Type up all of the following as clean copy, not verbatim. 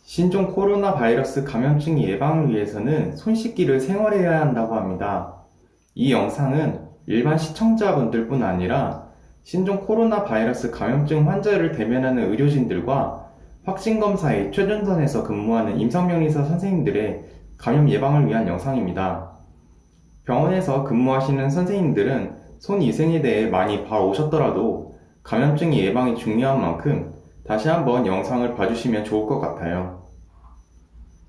신종 코로나 바이러스 감염증 예방을 위해서는 손 씻기를 생활해야 한다고 합니다. 이 영상은 일반 시청자분들뿐 아니라 신종 코로나 바이러스 감염증 환자를 대면하는 의료진들과 확진검사의 최전선에서 근무하는 임상병리사 선생님들의 감염 예방을 위한 영상입니다. 병원에서 근무하시는 선생님들은 손 위생에 대해 많이 봐오셨더라도 감염증 예방이 중요한 만큼 다시 한번 영상을 봐주시면 좋을 것 같아요.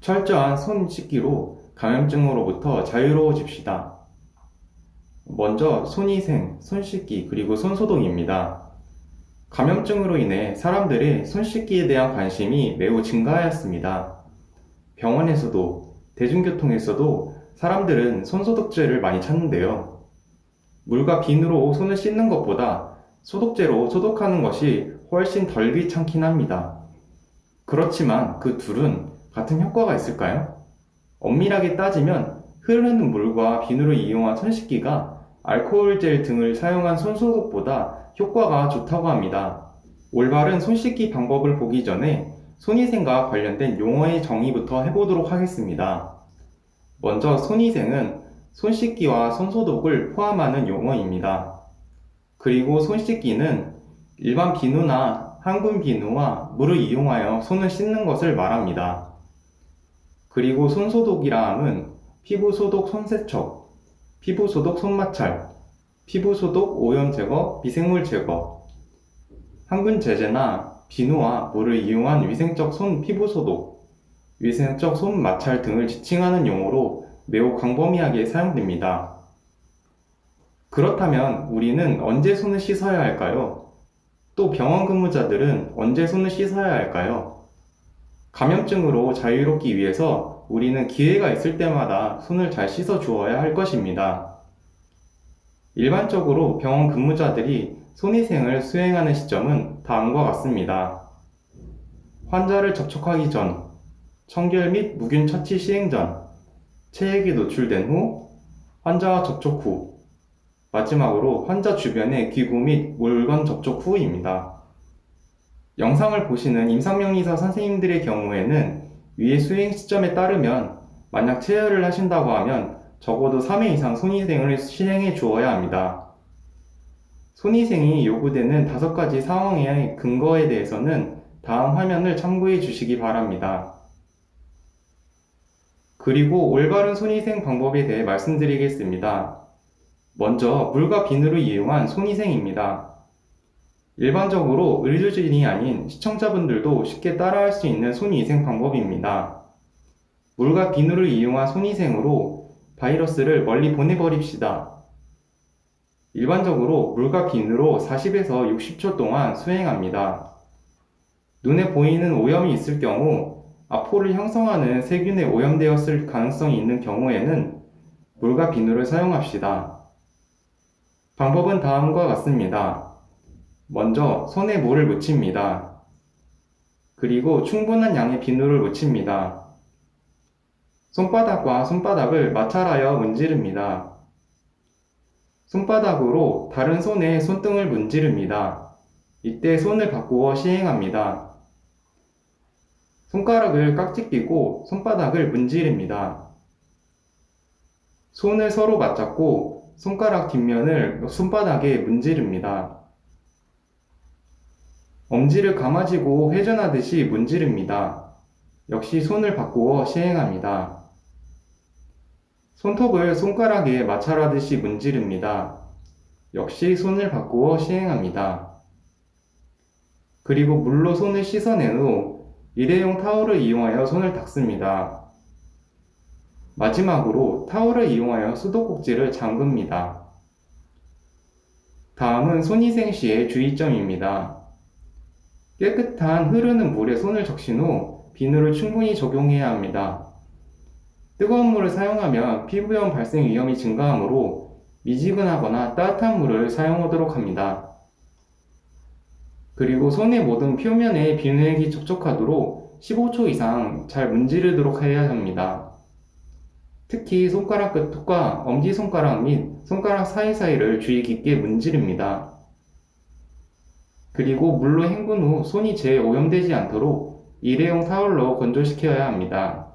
철저한 손 씻기로 감염증으로부터 자유로워집시다. 먼저 손위생, 손 씻기, 그리고 손 소독입니다. 감염증으로 인해 사람들의 손 씻기에 대한 관심이 매우 증가하였습니다. 병원에서도 대중교통에서도 사람들은 손소독제를 많이 찾는데요. 물과 비누로 손을 씻는 것보다 소독제로 소독하는 것이 훨씬 덜 귀찮긴 합니다. 그렇지만 그 둘은 같은 효과가 있을까요? 엄밀하게 따지면 흐르는 물과 비누를 이용한 손 씻기가 알코올 젤 등을 사용한 손소독보다 효과가 좋다고 합니다. 올바른 손 씻기 방법을 보기 전에 손위생과 관련된 용어의 정의부터 해보도록 하겠습니다. 먼저 손위생은 손 씻기와 손 소독을 포함하는 용어입니다. 그리고 손 씻기는 일반 비누나 항균 비누와 물을 이용하여 손을 씻는 것을 말합니다. 그리고 손 소독이라 함은 피부 소독 손세척, 피부 소독 손마찰, 피부 소독 오염 제거, 미생물 제거, 항균 제제나 비누와 물을 이용한 위생적 손 피부 소독, 위생적 손 마찰 등을 지칭하는 용어로 매우 광범위하게 사용됩니다. 그렇다면 우리는 언제 손을 씻어야 할까요? 또 병원 근무자들은 언제 손을 씻어야 할까요? 감염증으로 자유롭기 위해서 우리는 기회가 있을 때마다 손을 잘 씻어 주어야 할 것입니다. 일반적으로 병원 근무자들이 손위생을 수행하는 시점은 다음과 같습니다. 환자를 접촉하기 전, 청결 및 무균 처치 시행 전, 체액이 노출된 후, 환자와 접촉 후, 마지막으로 환자 주변의 기구 및 물건 접촉 후입니다. 영상을 보시는 임상병리사 선생님들의 경우에는 위의 수행 시점에 따르면 만약 체열을 하신다고 하면 적어도 3회 이상 손위생을 실행해 주어야 합니다. 손위생이 요구되는 5가지 상황의 근거에 대해서는 다음 화면을 참고해 주시기 바랍니다. 그리고 올바른 손위생 방법에 대해 말씀드리겠습니다. 먼저 물과 비누를 이용한 손위생입니다. 일반적으로 의료진이 아닌 시청자분들도 쉽게 따라할 수 있는 손위생 방법입니다. 물과 비누를 이용한 손위생으로 바이러스를 멀리 보내버립시다. 일반적으로 물과 비누로 40에서 60초 동안 수행합니다. 눈에 보이는 오염이 있을 경우 아포를 형성하는 세균에 오염되었을 가능성이 있는 경우에는 물과 비누를 사용합시다. 방법은 다음과 같습니다. 먼저 손에 물을 묻힙니다. 그리고 충분한 양의 비누를 묻힙니다. 손바닥과 손바닥을 마찰하여 문지릅니다. 손바닥으로 다른 손의 손등을 문지릅니다. 이때 손을 바꾸어 시행합니다. 손가락을 깍지 끼고 손바닥을 문지릅니다. 손을 서로 맞잡고 손가락 뒷면을 손바닥에 문지릅니다. 엄지를 감아쥐고 회전하듯이 문지릅니다. 역시 손을 바꾸어 시행합니다. 손톱을 손가락에 마찰하듯이 문지릅니다. 역시 손을 바꾸어 시행합니다. 그리고 물로 손을 씻어낸 후 일회용 타올을 이용하여 손을 닦습니다. 마지막으로 타올을 이용하여 수도꼭지를 잠급니다. 다음은 손위생 시의 주의점입니다. 깨끗한 흐르는 물에 손을 적신 후 비누를 충분히 적용해야 합니다. 뜨거운 물을 사용하면 피부염 발생 위험이 증가하므로 미지근하거나 따뜻한 물을 사용하도록 합니다. 그리고 손의 모든 표면에 비누액이 촉촉하도록 15초 이상 잘 문지르도록 해야 합니다. 특히 손가락 끝과 엄지손가락 및 손가락 사이사이를 주의 깊게 문지릅니다. 그리고 물로 헹군 후 손이 재오염되지 않도록 일회용 타월로 건조시켜야 합니다.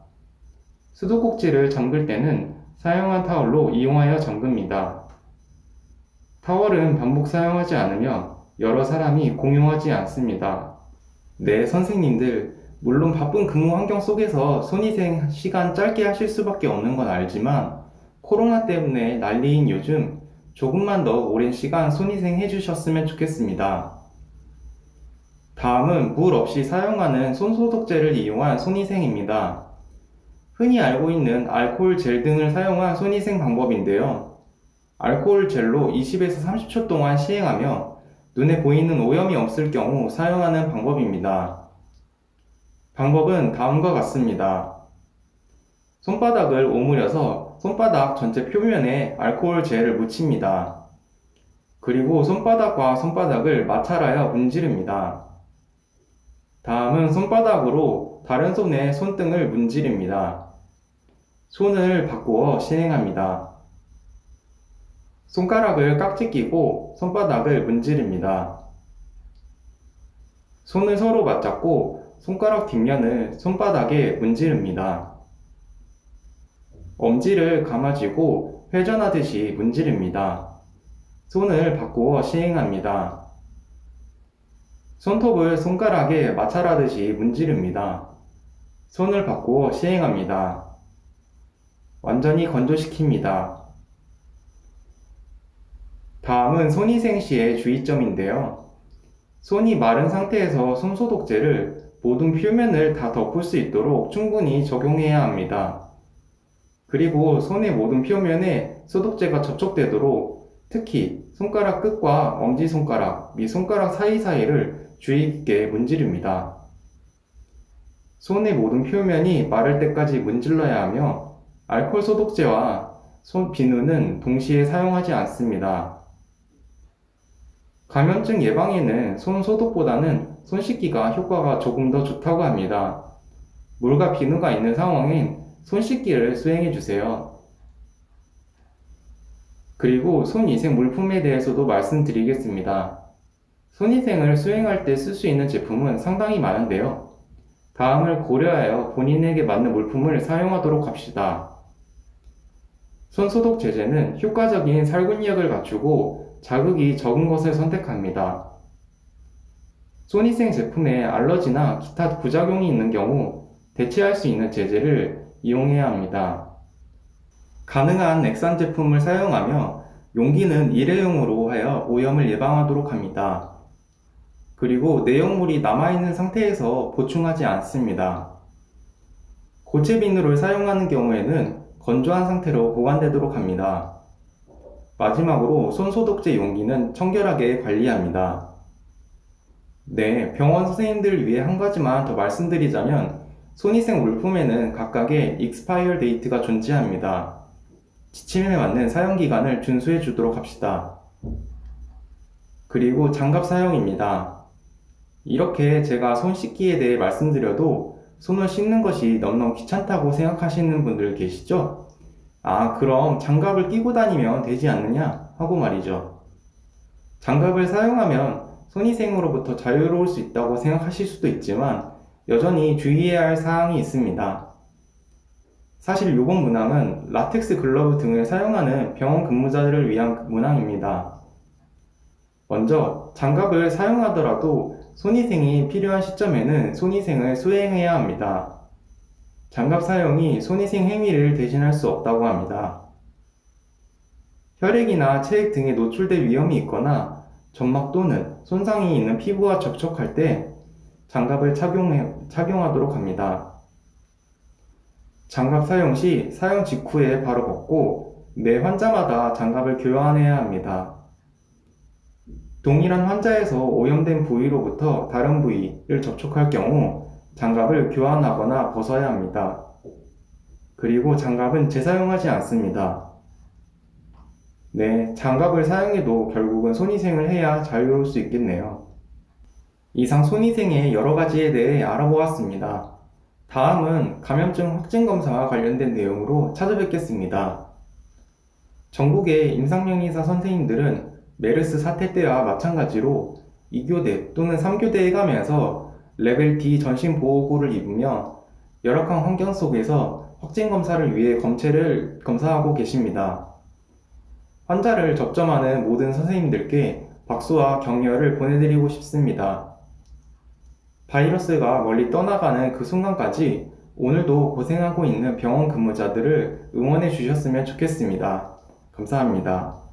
수도꼭지를 잠글 때는 사용한 타월로 이용하여 잠급니다. 타월은 반복 사용하지 않으며 여러 사람이 공용하지 않습니다. 네, 선생님들, 물론 바쁜 근무 환경 속에서 손위생 시간 짧게 하실 수밖에 없는 건 알지만 코로나 때문에 난리인 요즘 조금만 더 오랜 시간 손위생 해주셨으면 좋겠습니다. 다음은 물 없이 사용하는 손소독제를 이용한 손위생입니다. 흔히 알고 있는 알코올 젤 등을 사용한 손위생 방법인데요. 알코올 젤로 20에서 30초 동안 시행하며 눈에 보이는 오염이 없을 경우 사용하는 방법입니다. 방법은 다음과 같습니다. 손바닥을 오므려서 손바닥 전체 표면에 알코올 젤을 묻힙니다. 그리고 손바닥과 손바닥을 마찰하여 문지릅니다. 다음은 손바닥으로 다른 손의 손등을 문지릅니다. 손을 바꾸어 시행합니다. 손가락을 깍지 끼고 손바닥을 문지릅니다. 손을 서로 맞잡고 손가락 뒷면을 손바닥에 문지릅니다. 엄지를 감아쥐고 회전하듯이 문지릅니다. 손을 바꾸어 시행합니다. 손톱을 손가락에 마찰하듯이 문지릅니다. 손을 바꾸어 시행합니다. 완전히 건조시킵니다. 다음은 손위생 시의 주의점인데요. 손이 마른 상태에서 손소독제를 모든 표면을 다 덮을 수 있도록 충분히 적용해야 합니다. 그리고 손의 모든 표면에 소독제가 접촉되도록 특히 손가락 끝과 엄지손가락 및 손가락 사이사이를 주의 깊게 문지릅니다. 손의 모든 표면이 마를 때까지 문질러야 하며 알코올 소독제와 손 비누는 동시에 사용하지 않습니다. 감염증 예방에는 손 소독보다는 손 씻기가 효과가 조금 더 좋다고 합니다. 물과 비누가 있는 상황엔 손 씻기를 수행해 주세요. 그리고 손위생 물품에 대해서도 말씀드리겠습니다. 손위생을 수행할 때 쓸 수 있는 제품은 상당히 많은데요. 다음을 고려하여 본인에게 맞는 물품을 사용하도록 합시다. 손소독 제제는 효과적인 살균력을 갖추고 자극이 적은 것을 선택합니다. 손위생 제품에 알러지나 기타 부작용이 있는 경우 대체할 수 있는 제제를 이용해야 합니다. 가능한 액산 제품을 사용하며 용기는 일회용으로 하여 오염을 예방하도록 합니다. 그리고 내용물이 남아있는 상태에서 보충하지 않습니다. 고체 비누를 사용하는 경우에는 건조한 상태로 보관되도록 합니다. 마지막으로 손소독제 용기는 청결하게 관리합니다. 네, 병원 선생님들을 위해 한 가지만 더 말씀드리자면 손위생 물품에는 각각의 익스파이어 데이트가 존재합니다. 지침에 맞는 사용기간을 준수해 주도록 합시다. 그리고 장갑 사용입니다. 이렇게 제가 손 씻기에 대해 말씀드려도 손을 씻는 것이 너무너무 귀찮다고 생각하시는 분들 계시죠? 아, 그럼 장갑을 끼고 다니면 되지 않느냐? 하고 말이죠. 장갑을 사용하면 손위생으로부터 자유로울 수 있다고 생각하실 수도 있지만 여전히 주의해야 할 사항이 있습니다. 사실 이번 문항은 라텍스 글러브 등을 사용하는 병원 근무자들을 위한 문항입니다. 먼저 장갑을 사용하더라도 손위생이 필요한 시점에는 손위생을 수행해야 합니다. 장갑 사용이 손위생 행위를 대신할 수 없다고 합니다. 혈액이나 체액 등에 노출될 위험이 있거나 점막 또는 손상이 있는 피부와 접촉할 때 장갑을 착용하도록 합니다. 장갑 사용 시 사용 직후에 바로 벗고 매 환자마다 장갑을 교환해야 합니다. 동일한 환자에서 오염된 부위로부터 다른 부위를 접촉할 경우 장갑을 교환하거나 벗어야 합니다. 그리고 장갑은 재사용하지 않습니다. 네, 장갑을 사용해도 결국은 손위생을 해야 자유로울 수 있겠네요. 이상 손위생의 여러 가지에 대해 알아보았습니다. 다음은 감염증 확진 검사와 관련된 내용으로 찾아뵙겠습니다. 전국의 임상명의사 선생님들은 메르스 사태 때와 마찬가지로 2교대 또는 3교대에 가면서 레벨 D 전신보호구를 입으며 열악한 환경 속에서 확진 검사를 위해 검체를 검사하고 계십니다. 환자를 접점하는 모든 선생님들께 박수와 격려를 보내드리고 싶습니다. 바이러스가 멀리 떠나가는 그 순간까지 오늘도 고생하고 있는 병원 근무자들을 응원해 주셨으면 좋겠습니다. 감사합니다.